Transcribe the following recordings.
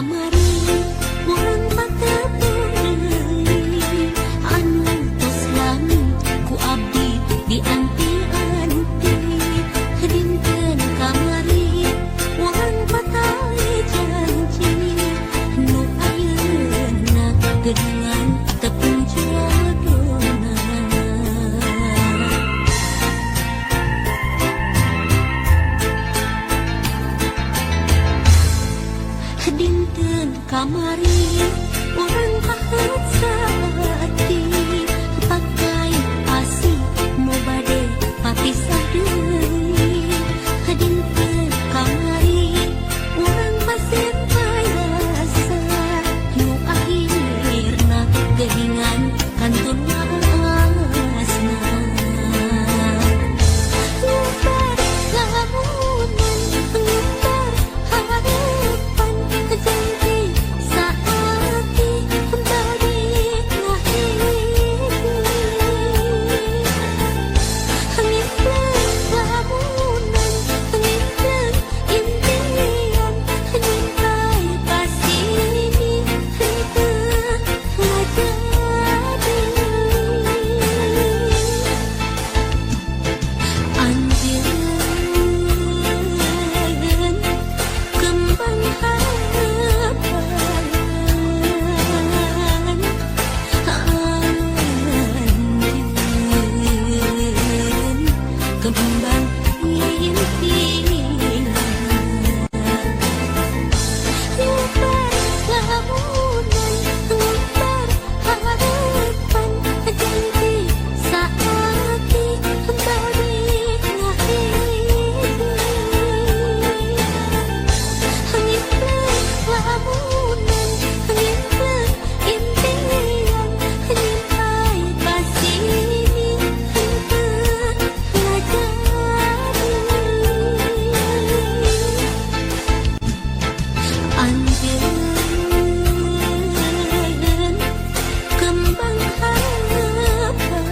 kamari urang patepureui anu tos lami ku abdi dianti-anti dinten kamari urang patae janji nu ayeuna geningan tepung jodona dinten kamari urang kahet saati pakai asih mau bade papisah deui dinten kamari urang pasir payasa nu akhirna geningan kantun asna nyebar lamunan nyebar harapan janji saati kembali ngahidi ngimpleng lamunan ngimpleng impian nyintai pasini henteu ngajadi anjeun kembang harapan anjeun kembang impian nyebar lamunan nyebar harapan janji saati kembali ngahidi ngimpleng lamunan ngimpleng impian nyintai pasini henteu ngajadi anjeun kembang harapan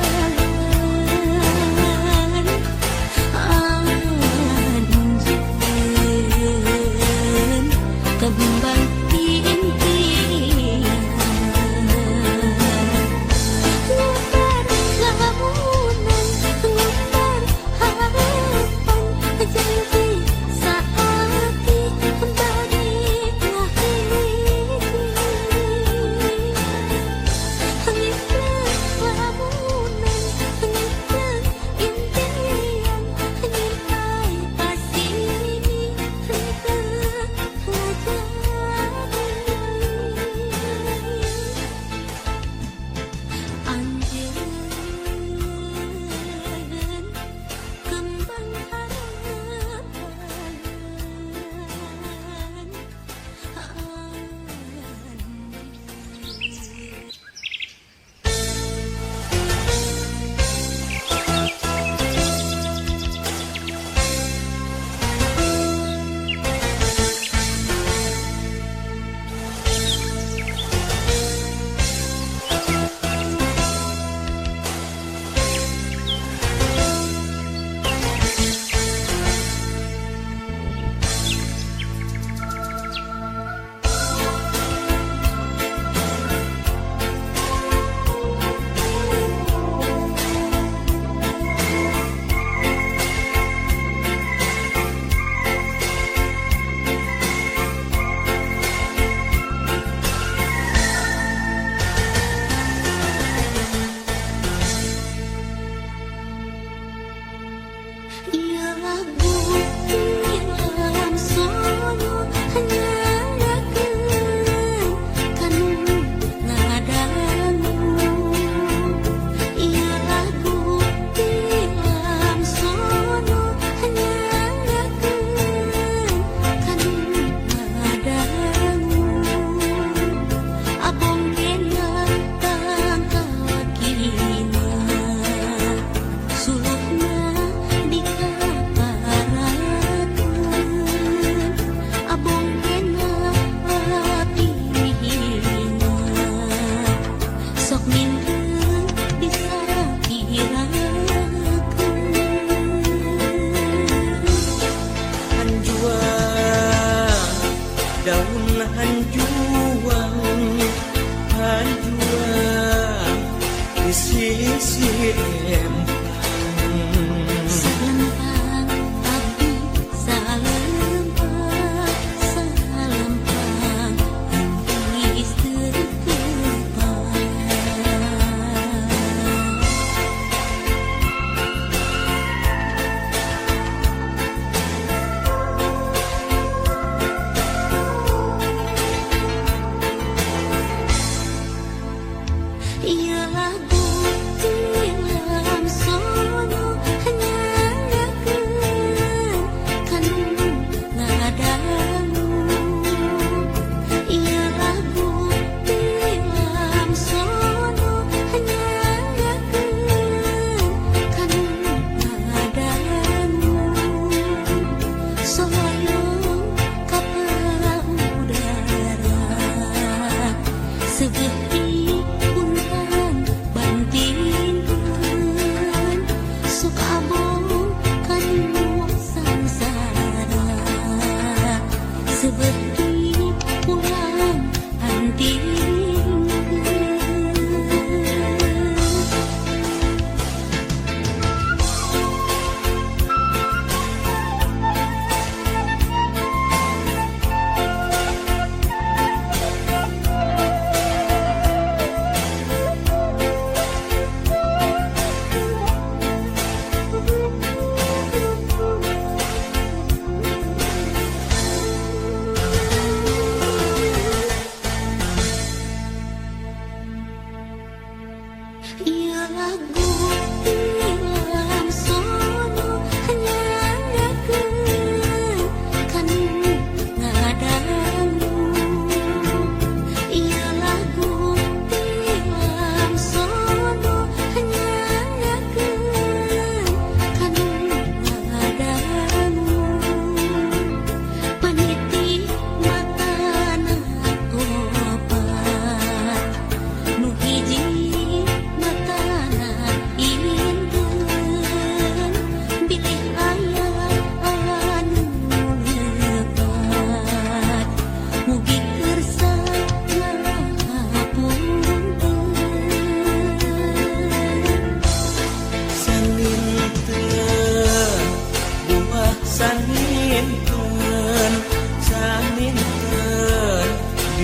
anjeun kembang impian nyebar lamunan nyebar harapan janji saati kembali ngahidi ngimpleng lamunan ngimpleng impian nyintai pasini henteu ngajadi anjeun kembang ialah bukti lam sono nyalakeun kanu ngadangu ialah bukti lam sono nyalakeun kanu ngadangu abong kenang kakina sulukna di kapal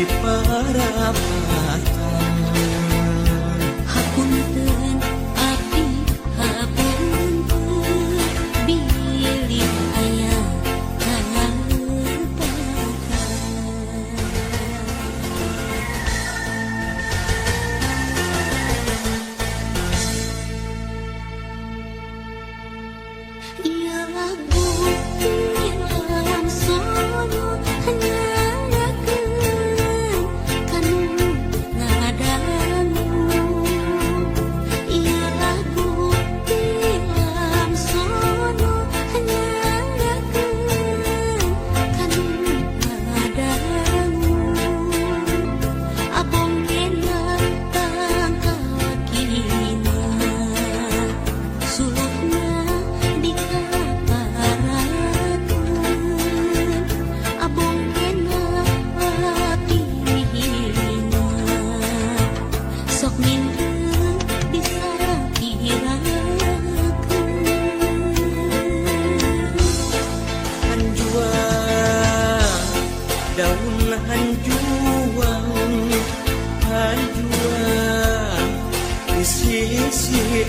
diparapatan. Hapunten abdi hapunten bilih aya ialah bukti alam sono nyarakeun kanu ngadangu. Ialah bukti alam sono nyarakeun kanu ngadangu. Abong kena tangkawakina sulukna dikaparakeun. Abong kena pilihina sok mindeng disakirakeun. Hanjuang daun hanjuang, hanjuang di sisi